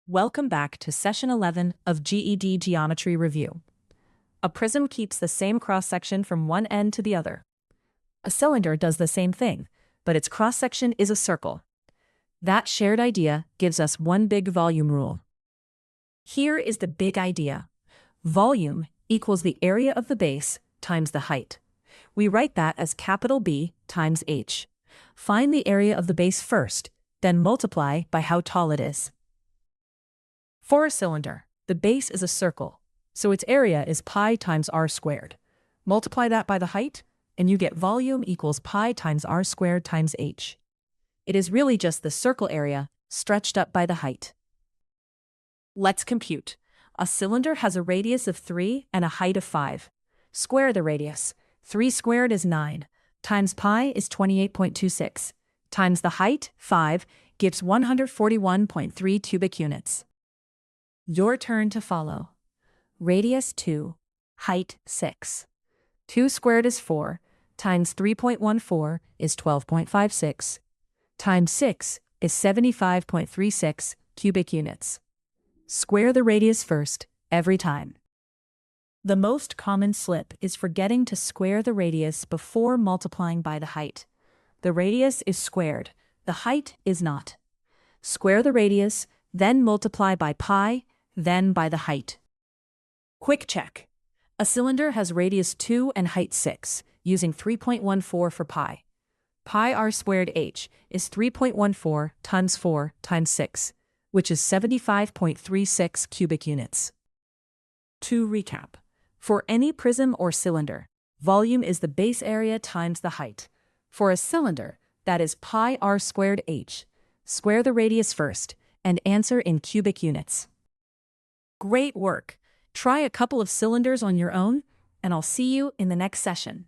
Welcome back to Session 11 of GED Geometry Review. A prism keeps the same cross-section from one end to the other. A cylinder does the same thing, but its cross-section is a circle. That shared idea gives us one big volume rule. Here is the big idea. Volume equals the area of the base times the height. We write that as capital B times h. Find the area of the base first, then multiply by how tall it is. For a cylinder, the base is a circle, so its area is pi times r squared. Multiply that by the height, and you get volume equals pi times r squared times h. It is really just the circle area stretched up by the height. Let's compute. A cylinder has a radius of 3 and a height of 5. Square the radius. 3 squared is 9, times pi is 28.26, times the height, 5, gives 141.3 cubic units. Your turn to follow. Radius 2, height 6. 2 squared is 4, times 3.14 is 12.56, times 6 is 75.36 cubic units. Square the radius first, every time. The most common slip is forgetting to square the radius before multiplying by the height. The radius is squared, the height is not. Square the radius, then multiply by pi, then by the height. Quick check. A cylinder has radius 2 and height 6, using 3.14 for pi. Pi r squared h is 3.14 times 4 times 6, which is 75.36 cubic units. To recap, for any prism or cylinder, volume is the base area times the height. For a cylinder, that is pi r squared h. Square the radius first, and answer in cubic units. Great work! Try a couple of cylinders on your own, and I'll see you in the next session.